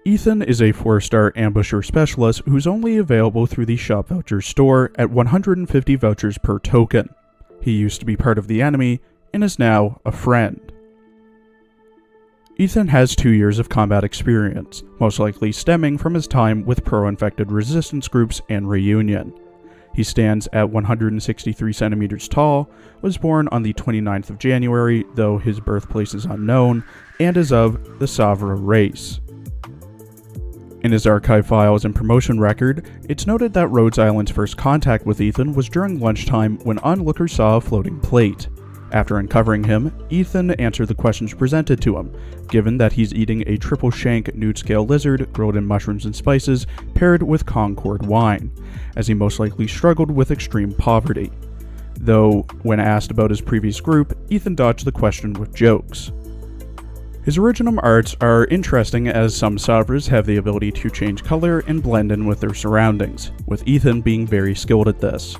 Ethan is a 4-star ambusher specialist who's only available through the shop voucher store at 150 vouchers per token. He used to be part of the enemy and is now a friend. Ethan has 2 years of combat experience, most likely stemming from his time with pro-infected resistance groups and Reunion. He stands at 163 centimeters tall, was born on the 29th of January, though his birthplace is unknown, and is of the Savra race. In his archive files and promotion record, it's noted that Rhodes Island's first contact with Ethan was during lunchtime when onlookers saw a floating plate. After uncovering him, Ethan answered the questions presented to him, given that he's eating a triple shank newt-scale lizard grilled in mushrooms and spices paired with Concord wine, as he most likely struggled with extreme poverty. Though, when asked about his previous group, Ethan dodged the question with jokes. His originum arts are interesting as some Savras have the ability to change color and blend in with their surroundings, with Ethan being very skilled at this.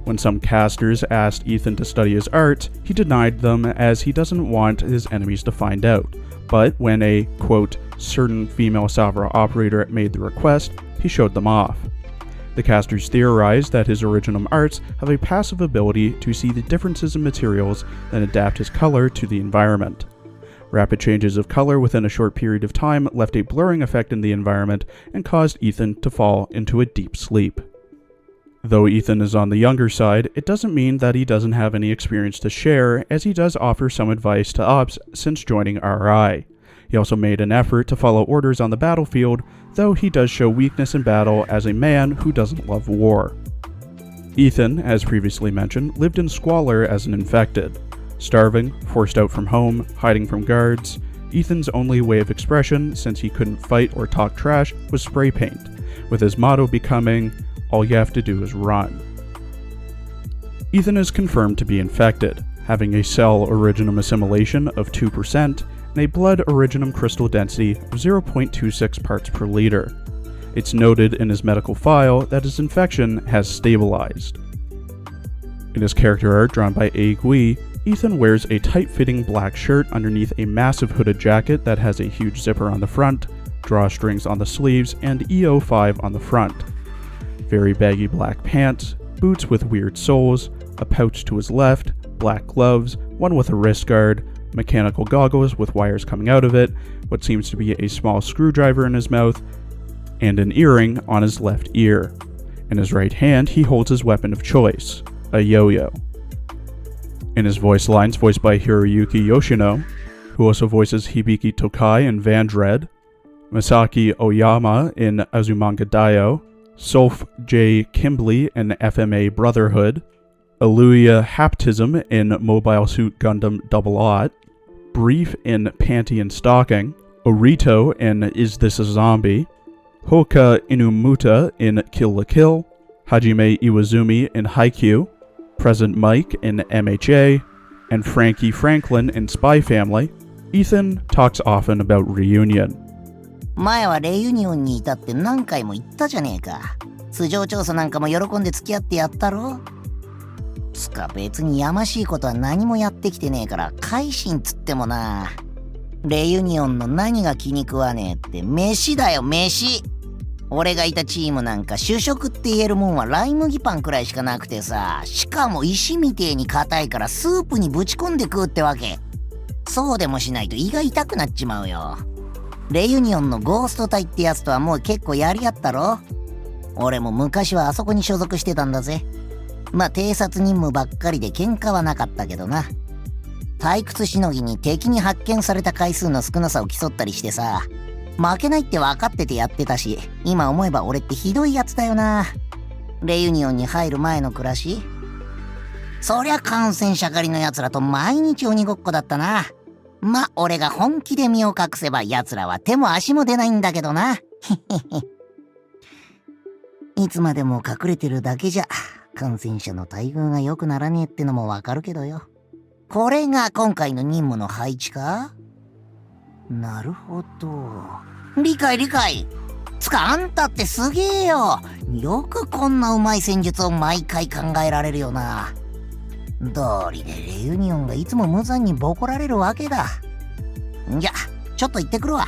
When some casters asked Ethan to study his art, he denied them as he doesn't want his enemies to find out, but when a, quote, certain female Savra operator made the request, he showed them off. The casters theorized that his originum arts have a passive ability to see the differences in materials and adapt his color to the environment. Rapid changes of color within a short period of time left a blurring effect in the environment and caused Ethan to fall into a deep sleep. Though Ethan is on the younger side, it doesn't mean that he doesn't have any experience to share, as he does offer some advice to ops since joining RI. He also made an effort to follow orders on the battlefield, though he does show weakness in battle as a man who doesn't love war. Ethan, as previously mentioned, lived in squalor as an infected. Starving, forced out from home, hiding from guards, Ethan's only way of expression, since he couldn't fight or talk trash, was spray paint, with his motto becoming, "All you have to do is run." Ethan is confirmed to be infected, having a cell originum assimilation of 2% and a blood originum crystal density of 0.26 parts per liter. It's noted in his medical file that his infection has stabilized. In his character art drawn by A. Gui, Ethan wears a tight-fitting black shirt underneath a massive hooded jacket that has a huge zipper on the front, drawstrings on the sleeves, and EO5 on the front. Very baggy black pants, boots with weird soles, a pouch to his left, black gloves, one with a wrist guard, mechanical goggles with wires coming out of it, what seems to be a small screwdriver in his mouth, and an earring on his left ear. In his right hand, he holds his weapon of choice, a yo-yo. In his voice lines voiced by Hiroyuki Yoshino, who also voices Hibiki Tokai in Van Dread, Masaki Oyama in Azumanga Daioh, Solf J. Kimbley in FMA Brotherhood, Aluya Haptism in Mobile Suit Gundam Double Aught, Brief in Panty and Stocking, Orito in Is This a Zombie, Hoka Inumuta in Kill la Kill, Hajime Iwazumi in Haikyuu, Present Mike in MHA, and Frankie Franklin in Spy Family, Ethan talks often about Reunion. 前はレユニオンにいたって何回も言ったじゃねえか。素性調査なんかも喜んで付き合ってやったろ。つか別にやましいことは何もやってきてねえから改心つってもな。レユニオンの何が気に食わねえって飯だよ飯。俺がいたチームなんか主食って言えるもんはライ麦パンくらいしかなくてさ、しかも石みてえに硬いからスープにぶち込んで食うってわけ。そうでもしないと胃が痛くなっちまうよ。レユニオンのゴースト隊ってやつとはもう結構やり合ったろ。俺も昔はあそこに所属してたんだぜ。まあ偵察任務ばっかりで喧嘩はなかったけどな。退屈しのぎに敵に発見された回数の少なさを競ったりしてさ、負けないって分かっててやってたし、今思えば俺ってひどいやつだよな。レユニオンに入る前の暮らし、そりゃ感染者狩りのやつらと毎日鬼ごっこだったな。ま、俺が本気で身を隠せばやつらは手も足も出ないんだけどな。いつまでも隠れてるだけじゃ感染者の待遇が良くならねえってのもわかるけどよ。これが今回の任務の配置か？なるほど。理解理解。つかあんたってすげえよ。よくこんなうまい戦術を毎回考えられるよな。道理でレユニオンがいつも無残にボコられるわけだ。じゃ、ちょっと行ってくるわ。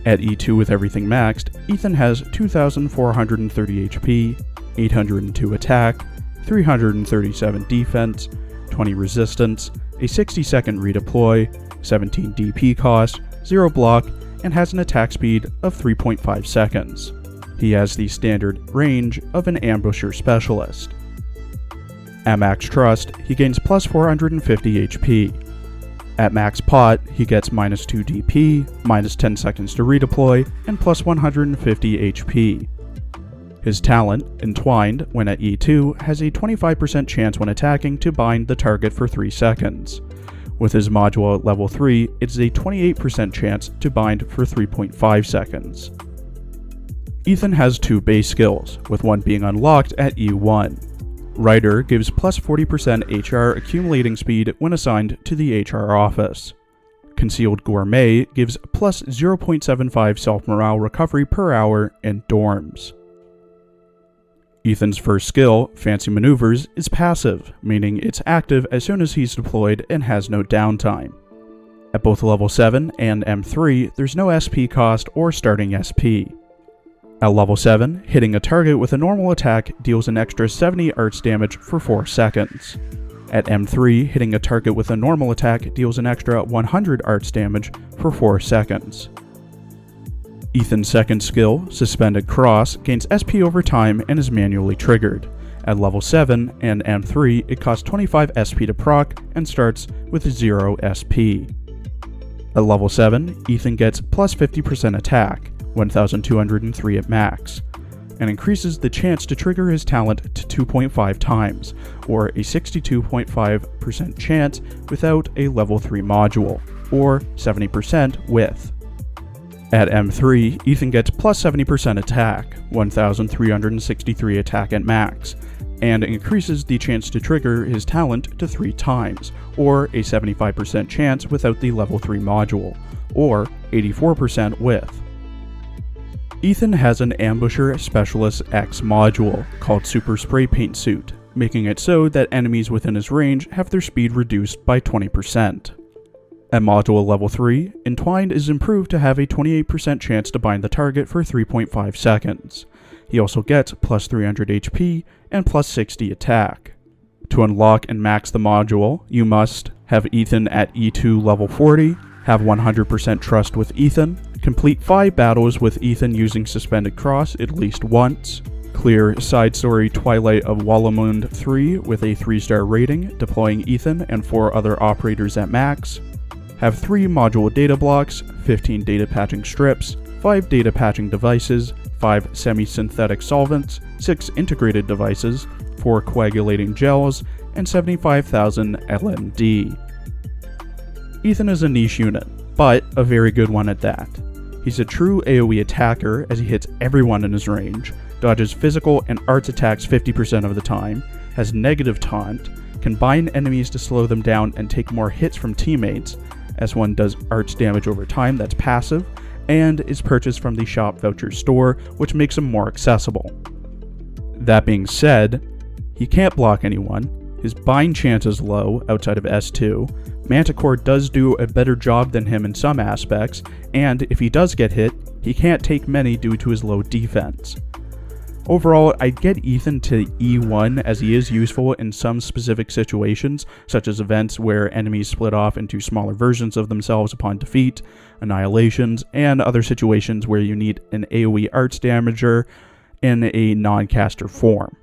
At E2 with everything maxed, Ethan has 2,430 HP, 802 attack, 337 defense, 20 resistance, a 60-second redeploy, 17 DP cost, 0 block, and has an attack speed of 3.5 seconds. He has the standard range of an ambusher specialist. At max trust, he gains plus 450 HP. At max pot, he gets minus 2 DP, minus 10 seconds to redeploy, and plus 150 HP. His talent, Entwined, when at E2, has a 25% chance when attacking to bind the target for 3 seconds. With his module at level 3, it is a 28% chance to bind for 3.5 seconds. Ethan has 2 base skills, with one being unlocked at E1. Writer gives plus 40% HR accumulating speed when assigned to the HR office. Concealed Gourmet gives plus 0.75 self-morale recovery per hour in dorms. Ethan's first skill, Fancy Maneuvers, is passive, meaning it's active as soon as he's deployed and has no downtime. At both level 7 and M3, there's no SP cost or starting SP. At level 7, hitting a target with a normal attack deals an extra 70 arts damage for 4 seconds. At M3, hitting a target with a normal attack deals an extra 100 arts damage for 4 seconds. Ethan's second skill, Suspended Cross, gains SP over time and is manually triggered. At level 7 and M3, it costs 25 SP to proc and starts with 0 SP. At level 7, Ethan gets plus 50% attack, 1,203 at max, and increases the chance to trigger his talent to 2.5 times, or a 62.5% chance without a level 3 module, or 70% with. At M3, Ethan gets plus 70% attack, 1,363 attack at max, and increases the chance to trigger his talent to 3 times, or a 75% chance without the level 3 module, or 84% with. Ethan has an Ambusher Specialist X module called Super Spray Paint Suit, making it so that enemies within his range have their speed reduced by 20%. At module level 3, Entwined is improved to have a 28% chance to bind the target for 3.5 seconds. He also gets plus 300 HP and plus 60 attack. To unlock and max the module, you must have Ethan at E2 level 40, have 100% trust with Ethan, complete 5 battles with Ethan using Suspended Cross at least once, clear Side Story Twilight of Wallamund 3 with a 3-star rating, deploying Ethan and 4 other operators at max, have 3 module data blocks, 15 data patching strips, 5 data patching devices, 5 semi-synthetic solvents, 6 integrated devices, 4 coagulating gels, and 75,000 LMD. Ethan is a niche unit, but a very good one at that. He's a true AoE attacker as he hits everyone in his range, dodges physical and arts attacks 50% of the time, has negative taunt, can bind enemies to slow them down and take more hits from teammates, as one does arts damage over time that's passive, and is purchased from the shop voucher store, which makes him more accessible. That being said, he can't block anyone, his bind chance is low outside of S2, Manticore does do a better job than him in some aspects, and if he does get hit, he can't take many due to his low defense. Overall, I'd get Ethan to E1 as he is useful in some specific situations, such as events where enemies split off into smaller versions of themselves upon defeat, annihilations, and other situations where you need an AoE arts damager in a non-caster form.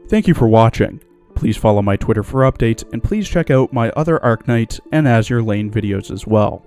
Thank you for watching. Please follow my Twitter for updates, and please check out my other Arknights and Azure Lane videos as well.